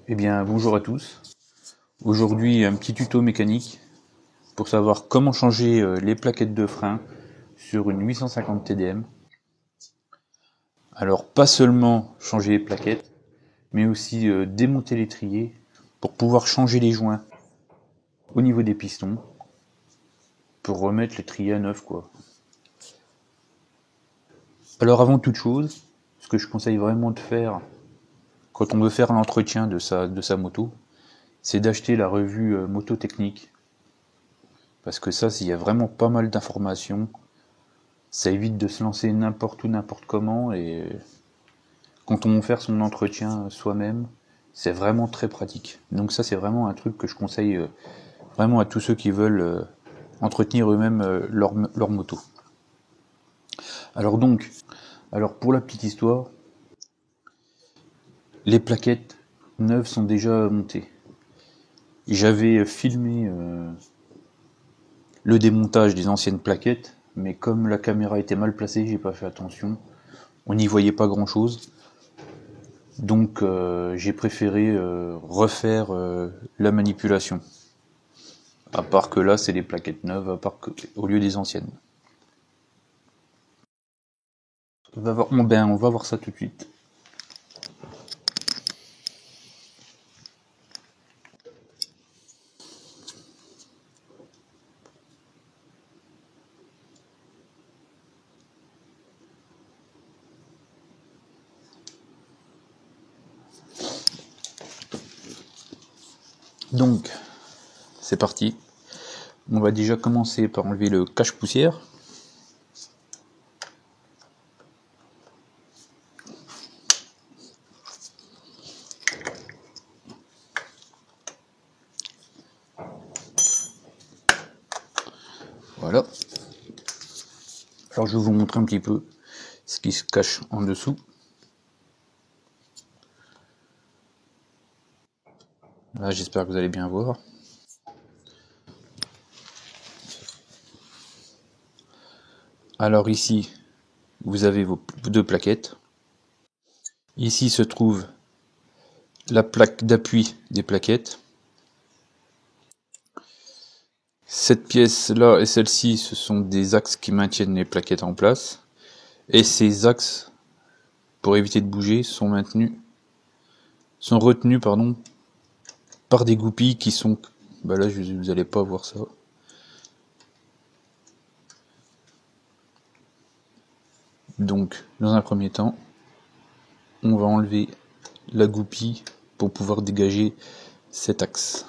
Eh bien, bonjour à tous. Aujourd'hui, un petit tuto mécanique pour savoir comment changer les plaquettes de frein sur une 850 TDM. Alors, pas seulement changer les plaquettes, mais aussi démonter l'étrier pour pouvoir changer les joints au niveau des pistons pour remettre l'étrier à neuf, quoi. Alors, avant toute chose, ce que je conseille vraiment de faire quand on veut faire l'entretien de sa moto, c'est d'acheter la revue Moto Technique. Parce que ça, s'il y a vraiment pas mal d'informations, ça évite de se lancer n'importe où, n'importe comment, et quand on veut faire son entretien soi-même, c'est vraiment très pratique. Donc ça, c'est vraiment un truc que je conseille vraiment à tous ceux qui veulent entretenir eux-mêmes leur moto. Alors donc, pour la petite histoire, les plaquettes neuves sont déjà montées. J'avais filmé le démontage des anciennes plaquettes, mais comme la caméra était mal placée, j'ai pas fait attention. On n'y voyait pas grand chose. Donc j'ai préféré refaire la manipulation. À part que là, c'est les plaquettes neuves, au lieu des anciennes. On va voir ça tout de suite. Donc, c'est parti. On va déjà commencer par enlever le cache-poussière. Voilà. Alors je vais vous montrer un petit peu ce qui se cache en dessous. Là, j'espère que vous allez bien voir. Alors ici, vous avez vos deux plaquettes. Ici se trouve la plaque d'appui des plaquettes. Cette pièce-là et celle-ci, ce sont des axes qui maintiennent les plaquettes en place. Et ces axes, pour éviter de bouger, sont retenus par des goupilles qui sont... Bah là, vous allez pas voir ça. Donc, dans un premier temps, on va enlever la goupille pour pouvoir dégager cet axe.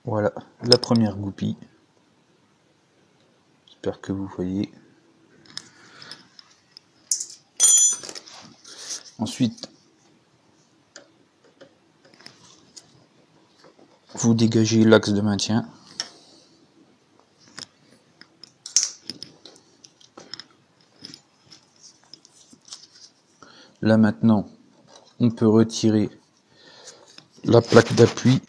Voilà, la première goupille. J'espère que vous voyez. Ensuite, vous dégagez l'axe de maintien. Là maintenant, on peut retirer la plaque d'appui.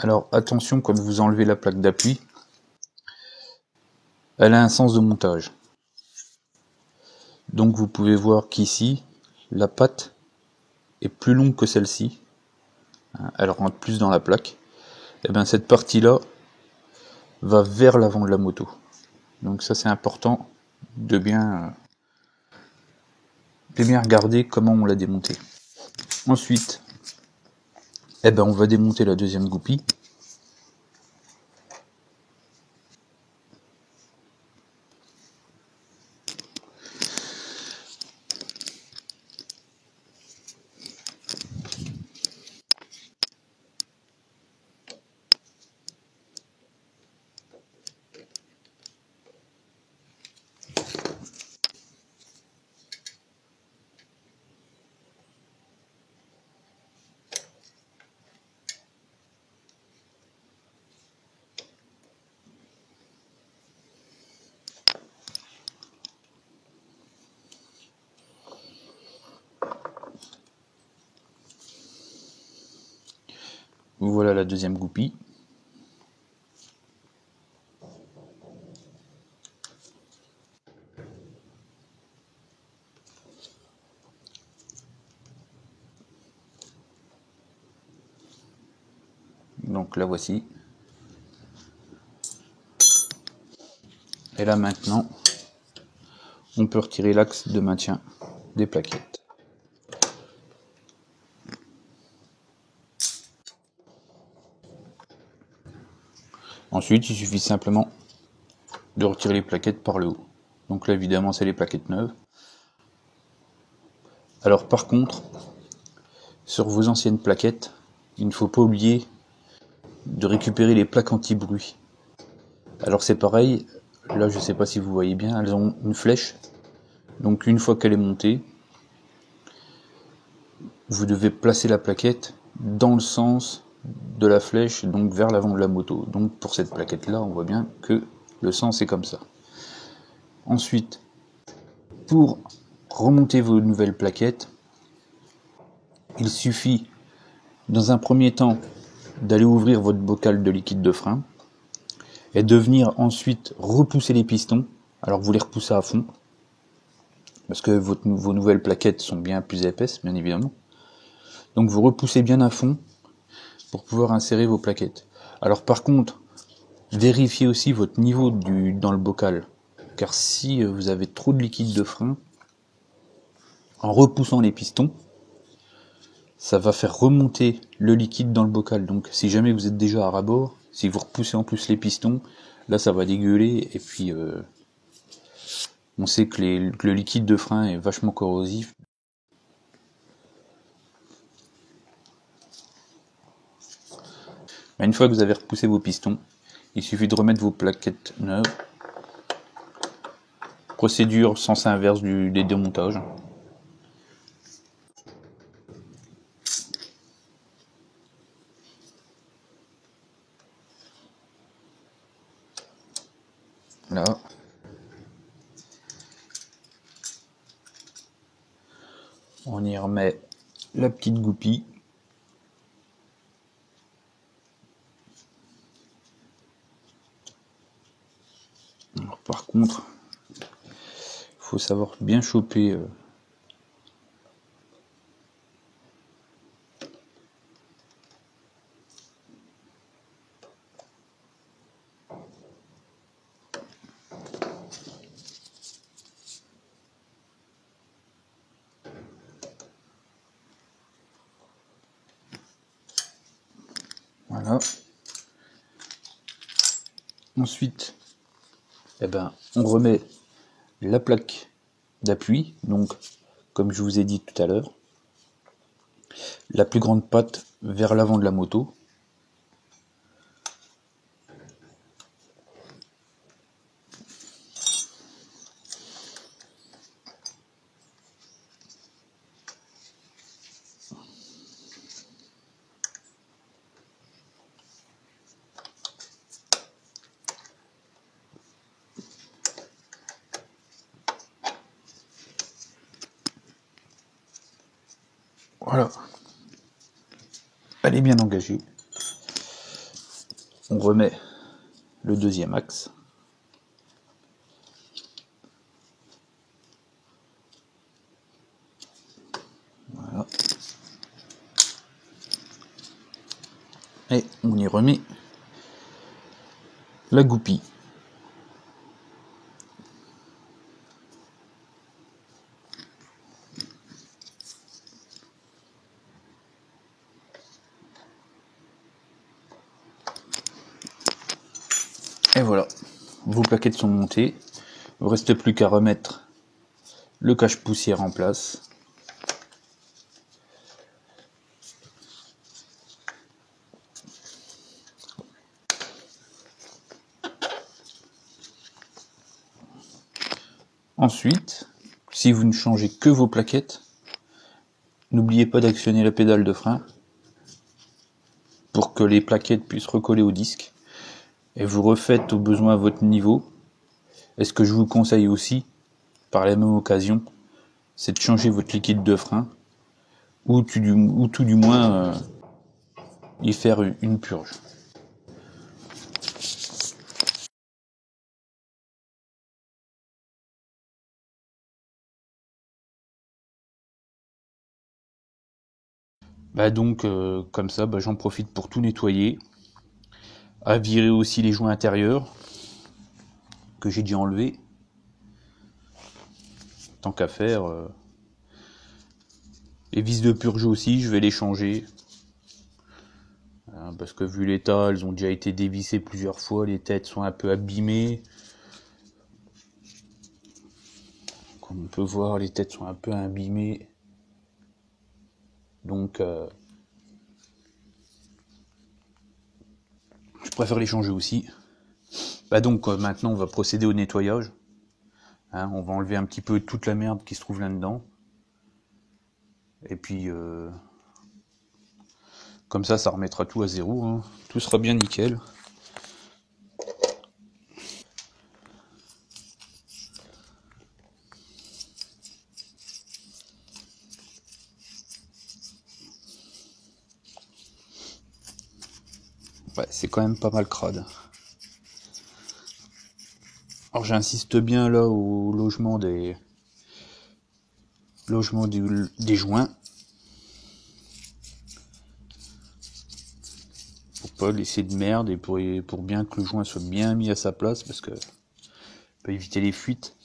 Alors attention, quand vous enlevez la plaque d'appui, elle a un sens de montage. Donc vous pouvez voir qu'ici, la patte est plus longue que celle-ci. Elle rentre plus dans la plaque. Et bien cette partie-là va vers l'avant de la moto. Donc ça c'est important de bien regarder comment on l'a démonté. Ensuite, on va démonter la deuxième goupille. Voilà la deuxième goupille. Donc la voici. Et là maintenant, on peut retirer l'axe de maintien des plaquettes. Ensuite, il suffit simplement de retirer les plaquettes par le haut. Donc là, évidemment, c'est les plaquettes neuves. Alors par contre, sur vos anciennes plaquettes, il ne faut pas oublier de récupérer les plaques anti-bruit. Alors c'est pareil, là je sais pas si vous voyez bien, elles ont une flèche. Donc une fois qu'elle est montée, vous devez placer la plaquette dans le sens de la flèche, donc vers l'avant de la moto. Donc pour cette plaquette là, on voit bien que le sens est comme ça. Ensuite, pour remonter vos nouvelles plaquettes, il suffit dans un premier temps d'aller ouvrir votre bocal de liquide de frein et de venir ensuite repousser les pistons. Alors vous les repoussez à fond parce que vos nouvelles plaquettes sont bien plus épaisses, bien évidemment. Donc vous repoussez bien à fond pour pouvoir insérer vos plaquettes. Alors par contre, vérifiez aussi votre niveau dans le bocal, car si vous avez trop de liquide de frein, en repoussant les pistons, ça va faire remonter le liquide dans le bocal. Donc si jamais vous êtes déjà à ras-bord, si vous repoussez en plus les pistons, là ça va dégueuler, et puis on sait que le liquide de frein est vachement corrosif. Une fois que vous avez repoussé vos pistons, il suffit de remettre vos plaquettes neuves. Procédure sens inverse des démontages. Là. On y remet la petite goupille. Alors, par contre, il faut savoir bien choper voilà. Ensuite, on remet la plaque d'appui, donc comme je vous ai dit tout à l'heure, la plus grande patte vers l'avant de la moto. Voilà, elle est bien engagée. On remet le deuxième axe. Voilà. Et on y remet la goupille. Et voilà, vos plaquettes sont montées. Il ne reste plus qu'à remettre le cache-poussière en place. Ensuite, si vous ne changez que vos plaquettes, n'oubliez pas d'actionner la pédale de frein pour que les plaquettes puissent recoller au disque. Et vous refaites au besoin à votre niveau. Et ce que je vous conseille aussi, par la même occasion, c'est de changer votre liquide de frein, ou tout du moins y faire une purge. Bah donc comme ça, bah, j'en profite pour tout nettoyer, à virer aussi les joints intérieurs que j'ai déjà enlevés. Tant qu'à faire, les vis de purge aussi, je vais les changer. Parce que vu l'état, elles ont déjà été dévissées plusieurs fois, les têtes sont un peu abîmées. Comme on peut voir, les têtes sont un peu abîmées. Donc je préfère les changer aussi. Bah donc maintenant on va procéder au nettoyage. Hein, on va enlever un petit peu toute la merde qui se trouve là-dedans. Et puis comme ça remettra tout à zéro. Hein. Tout sera bien nickel. Ouais, c'est quand même pas mal crade. Alors j'insiste bien là au logement des joints. Pour pas laisser de merde et pour bien que le joint soit bien mis à sa place parce que peut éviter les fuites.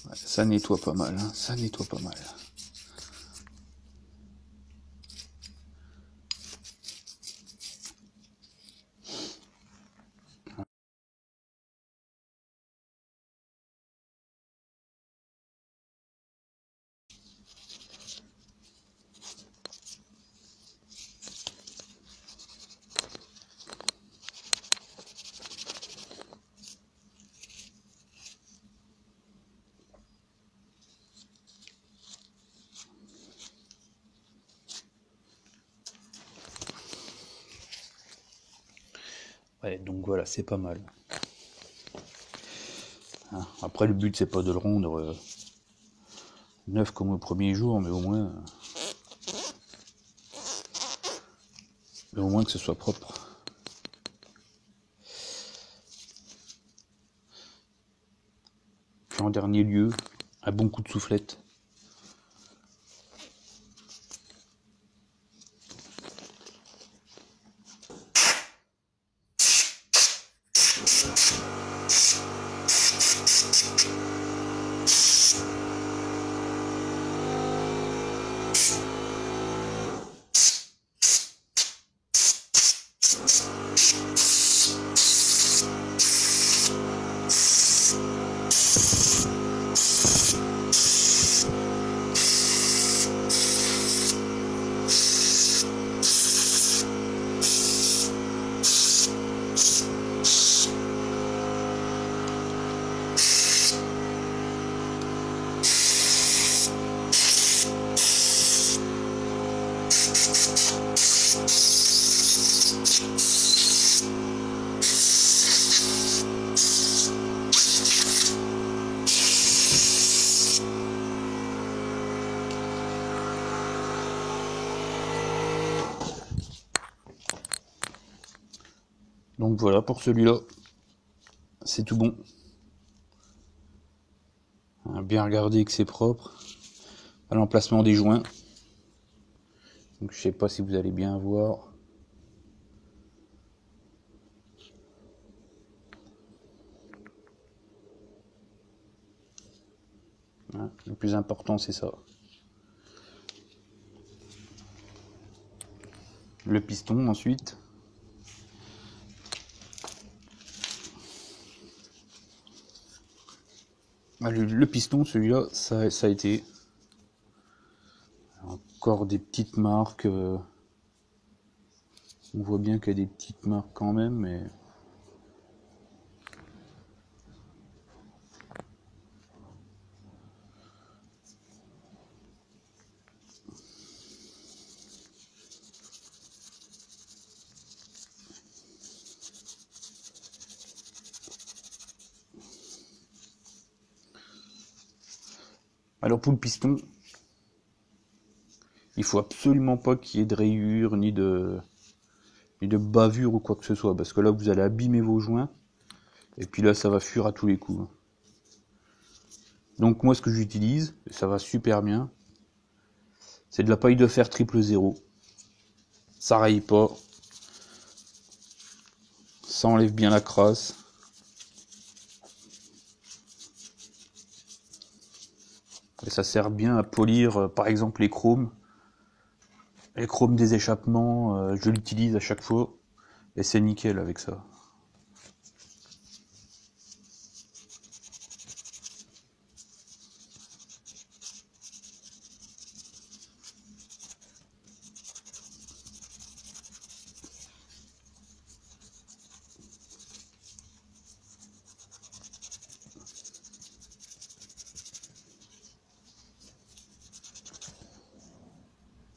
Ouais, ça nettoie pas mal, hein, ça nettoie pas mal. Ouais, donc voilà, c'est pas mal. Hein, après, le but, c'est pas de le rendre neuf comme au premier jour, mais au moins que ce soit propre. Puis en dernier lieu, un bon coup de soufflette. Donc voilà pour celui-là, c'est tout bon. Hein, bien regarder que c'est propre. À l'emplacement des joints. Donc je sais pas si vous allez bien voir. Hein, le plus important c'est ça. Le piston ensuite. Ah, le piston, celui-là, ça a été. Encore des petites marques. On voit bien qu'il y a des petites marques quand même, mais Alors pour le piston, il faut absolument pas qu'il y ait de rayures ni de bavure ou quoi que ce soit, parce que là vous allez abîmer vos joints, et puis là ça va fuir à tous les coups. Donc moi ce que j'utilise, et ça va super bien, c'est de la paille de fer 000. Ça raye pas, ça enlève bien la crasse. Et ça sert bien à polir par exemple les chromes. Les chromes des échappements, je l'utilise à chaque fois, et c'est nickel avec ça.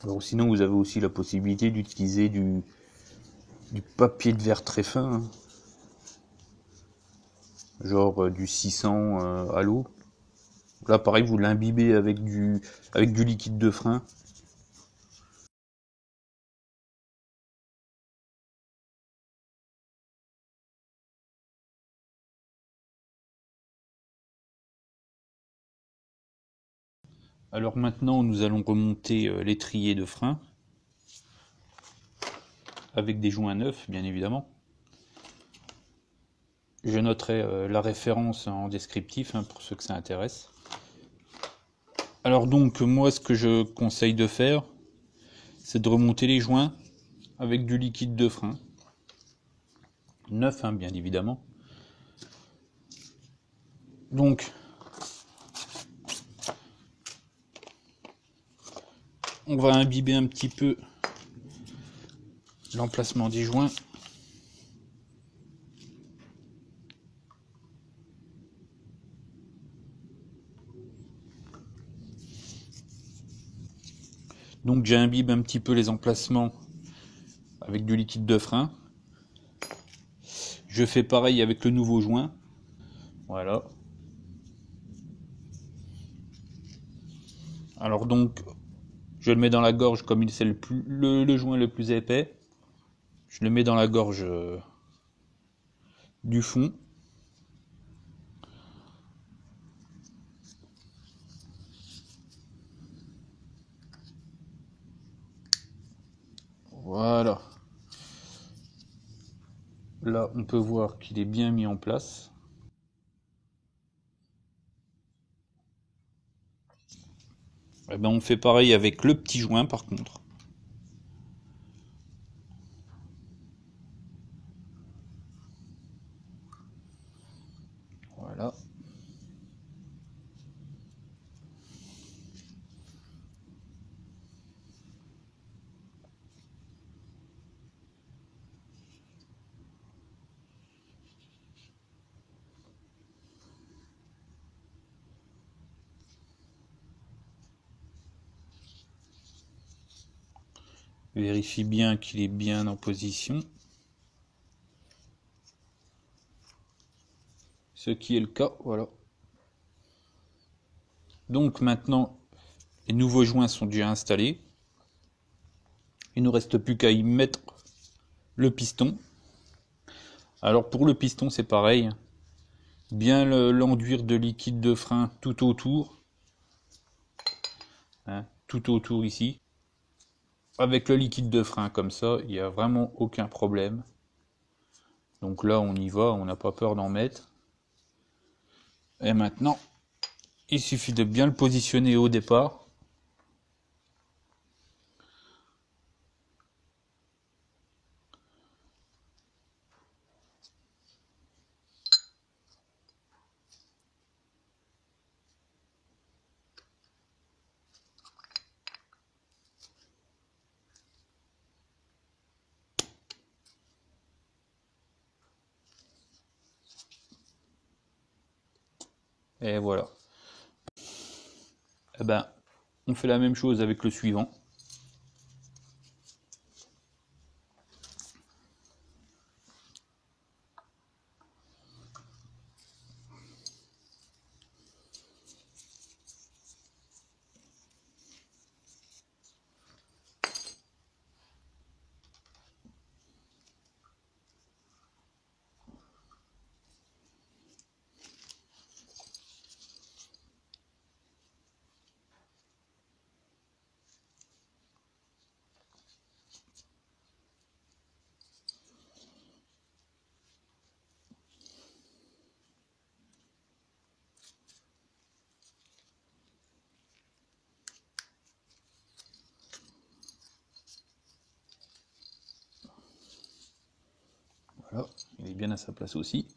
Alors sinon vous avez aussi la possibilité d'utiliser du papier de verre très fin, hein. Genre du 600 à l'eau. Là pareil vous l'imbibez avec du liquide de frein. Alors maintenant nous allons remonter l'étrier de frein avec des joints neufs bien évidemment. Je noterai la référence en descriptif hein, pour ceux que ça intéresse. Alors donc moi ce que je conseille de faire, c'est de remonter les joints avec du liquide de frein. Neuf hein, bien évidemment. Donc on va imbiber un petit peu l'emplacement des joints. Donc j'imbibe un petit peu les emplacements avec du liquide de frein. Je fais pareil avec le nouveau joint. Voilà. Alors donc je le mets dans la gorge comme c'est le joint le plus épais. Je le mets dans la gorge du fond. Voilà. Là, on peut voir qu'il est bien mis en place. Et ben, on fait pareil avec le petit joint par contre. Voilà. Vérifie bien qu'il est bien en position. Ce qui est le cas, voilà. Donc maintenant, les nouveaux joints sont déjà installés. Il ne nous reste plus qu'à y mettre le piston. Alors pour le piston, c'est pareil. Bien l'enduire de liquide de frein tout autour. Hein, tout autour ici. Avec le liquide de frein comme ça, il n'y a vraiment aucun problème. Donc là, on y va, on n'a pas peur d'en mettre. Et maintenant, il suffit de bien le positionner au départ. Et voilà. Eh ben, on fait la même chose avec le suivant. Voilà, il est bien à sa place aussi.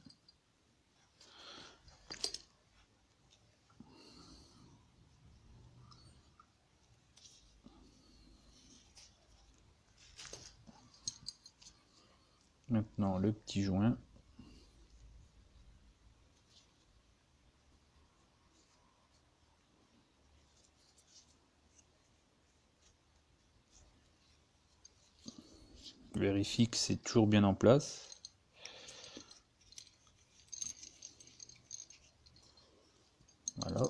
Maintenant le petit joint. Je vérifie que c'est toujours bien en place. Voilà.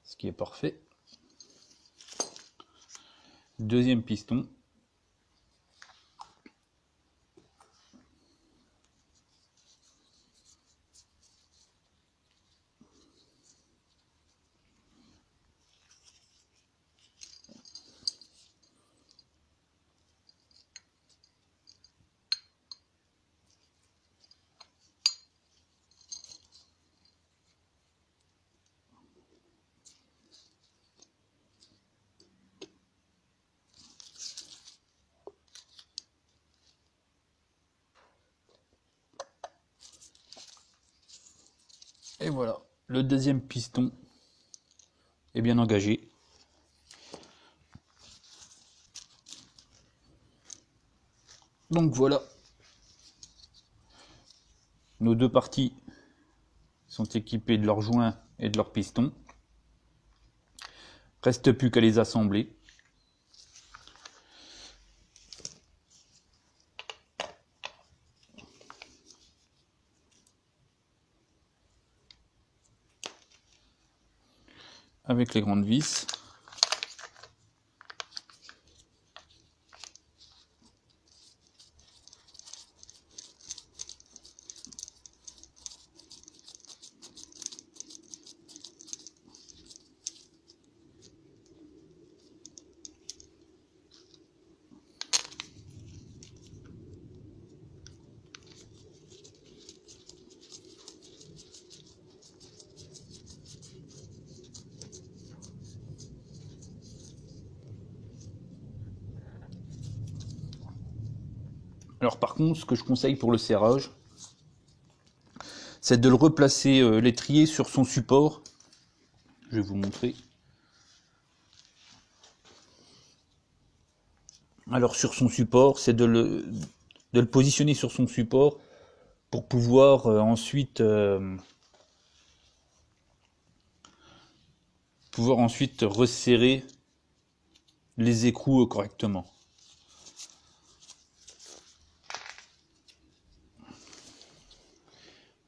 Ce qui est parfait. Deuxième piston. Et voilà, le deuxième piston est bien engagé. Donc voilà, nos deux parties sont équipées de leurs joints et de leurs pistons. Reste plus qu'à les assembler. Avec les grandes vis. Alors par contre, ce que je conseille pour le serrage, c'est de le replacer l'étrier sur son support. Je vais vous montrer. Alors sur son support, c'est de le positionner sur son support pour pouvoir ensuite resserrer les écrous correctement.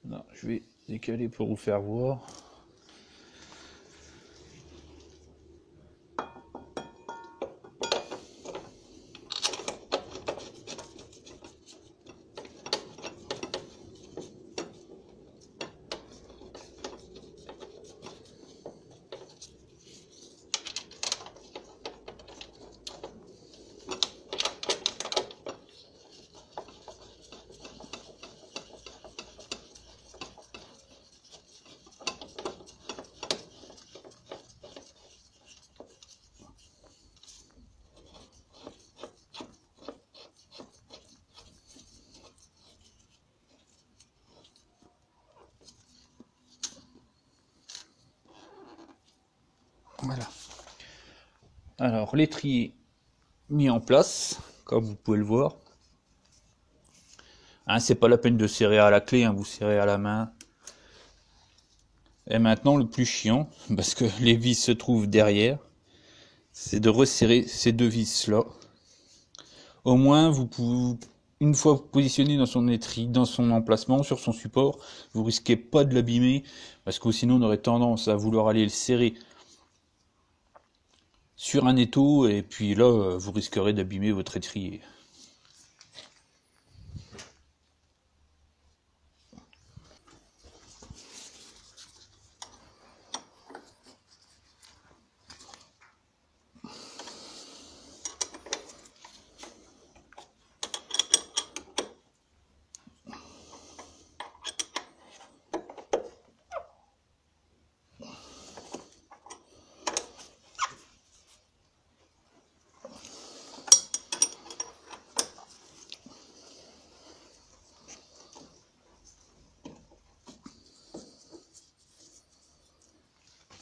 Là, je vais décaler pour vous faire voir. Voilà. Alors l'étrier mis en place, comme vous pouvez le voir. Hein, c'est pas la peine de serrer à la clé, hein, vous serrez à la main. Et maintenant le plus chiant, parce que les vis se trouvent derrière, c'est de resserrer ces deux vis là. Au moins vous pouvez, une fois positionné dans son étrier, dans son emplacement, sur son support, vous risquez pas de l'abîmer, parce que sinon on aurait tendance à vouloir aller le serrer sur un étau, et puis là vous risquerez d'abîmer votre étrier.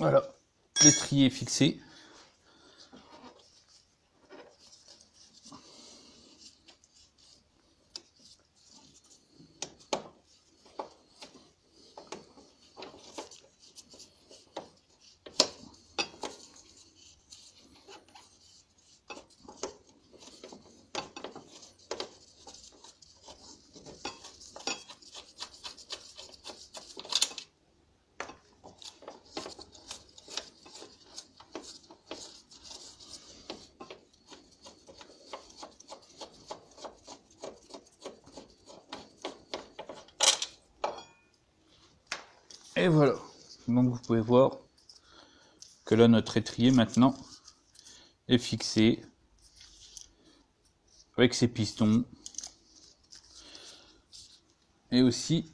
Voilà, l'étrier est fixé. Et voilà, donc vous pouvez voir que là notre étrier maintenant est fixé avec ses pistons. Et aussi,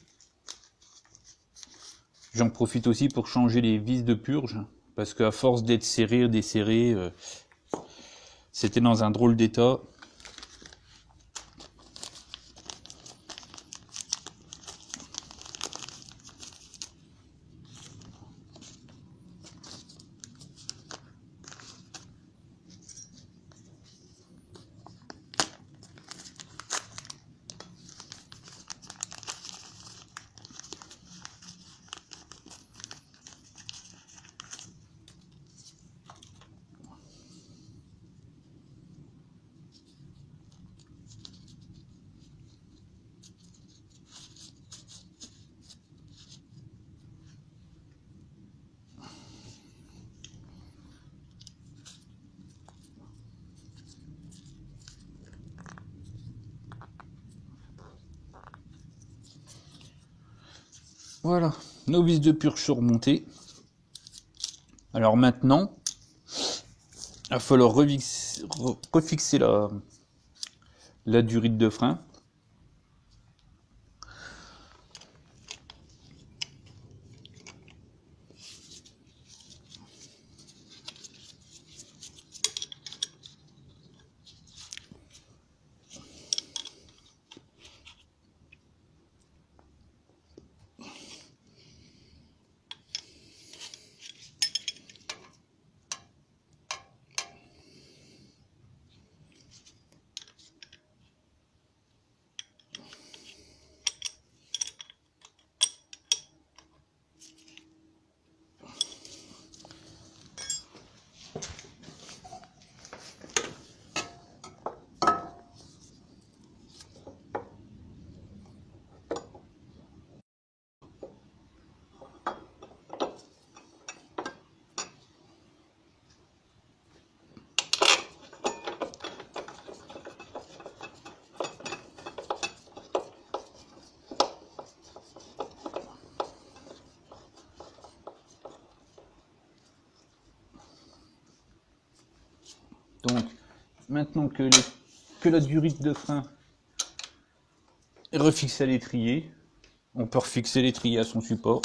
j'en profite aussi pour changer les vis de purge, parce qu'à force d'être serré, desserré, c'était dans un drôle d'état. Voilà, nos vis de purge sont remontées. Alors maintenant, il va falloir refixer la durite de frein. Donc, maintenant que la durite de frein est refixée à l'étrier, on peut refixer l'étrier à son support.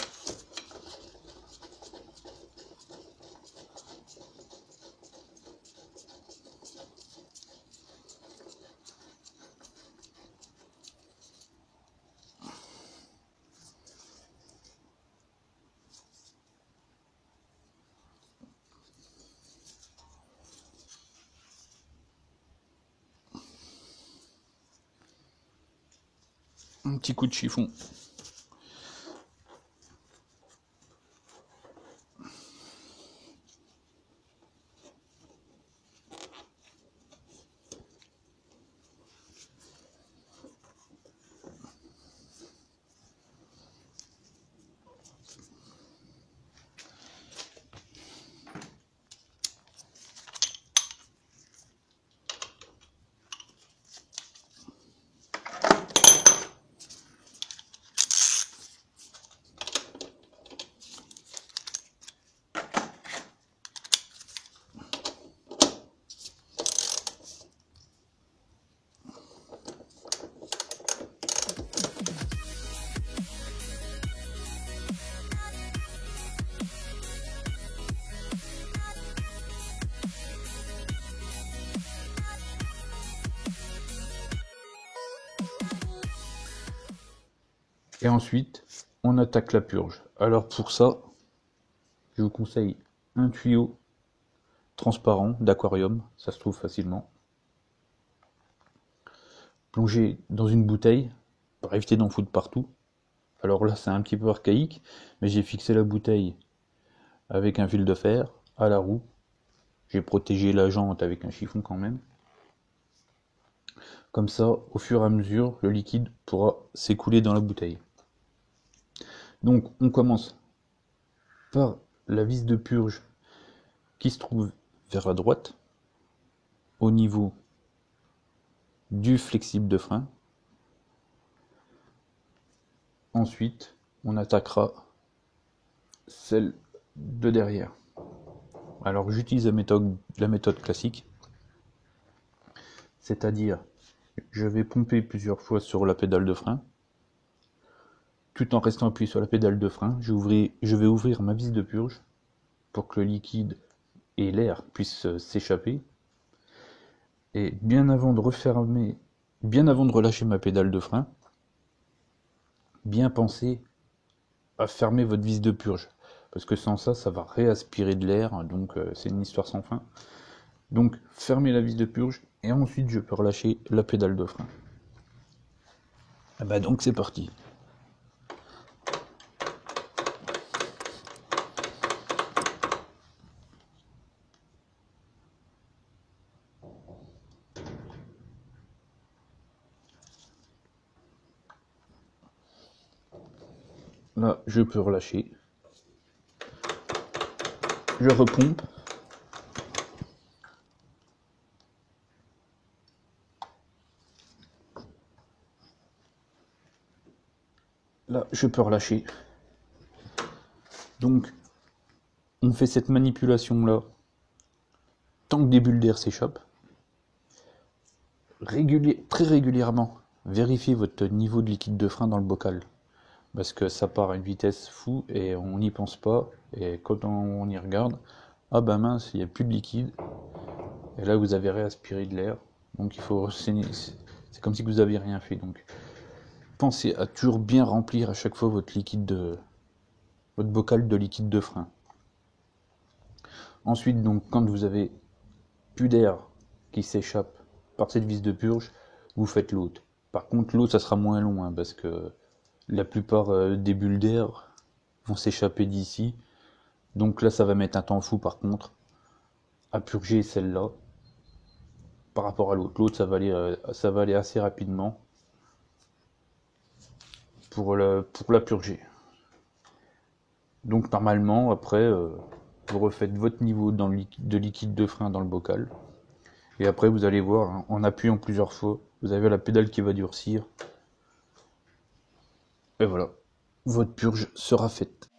Un petit coup de chiffon. Et ensuite, on attaque la purge. Alors pour ça, je vous conseille un tuyau transparent d'aquarium, ça se trouve facilement. Plongez dans une bouteille, pour éviter d'en foutre partout. Alors là, c'est un petit peu archaïque, mais j'ai fixé la bouteille avec un fil de fer à la roue. J'ai protégé la jante avec un chiffon quand même. Comme ça, au fur et à mesure, le liquide pourra s'écouler dans la bouteille. Donc, on commence par la vis de purge qui se trouve vers la droite, au niveau du flexible de frein. Ensuite, on attaquera celle de derrière. Alors j'utilise la méthode classique, c'est-à-dire je vais pomper plusieurs fois sur la pédale de frein, tout en restant appuyé sur la pédale de frein. Je vais ouvrir ma vis de purge pour que le liquide et l'air puissent s'échapper. Et bien avant de relâcher ma pédale de frein, bien penser à fermer votre vis de purge. Parce que sans ça, ça va réaspirer de l'air, donc c'est une histoire sans fin. Donc fermez la vis de purge et ensuite je peux relâcher la pédale de frein. Et bah donc c'est parti. Là je peux relâcher. Je repompe. Là je peux relâcher. Donc on fait cette manipulation là tant que des bulles d'air s'échappent. Très régulièrement, vérifiez votre niveau de liquide de frein dans le bocal. Parce que ça part à une vitesse fou et on n'y pense pas. Et quand on y regarde, ah bah mince, il n'y a plus de liquide. Et là vous avez réaspiré de l'air. Donc il faut c'est comme si vous n'aviez rien fait. Donc pensez à toujours bien remplir à chaque fois votre bocal de liquide de frein. Ensuite, donc quand vous avez plus d'air qui s'échappe par cette vis de purge, vous faites l'autre. Par contre, l'autre ça sera moins long hein, parce que la plupart des bulles d'air vont s'échapper d'ici. Donc là, ça va mettre un temps fou par contre à purger celle-là par rapport à l'autre. L'autre, ça va aller assez rapidement pour la purger. Donc normalement, après, vous refaites votre niveau de liquide de frein dans le bocal. Et après, vous allez voir, hein, en appuyant plusieurs fois, vous avez la pédale qui va durcir. Et voilà, votre purge sera faite.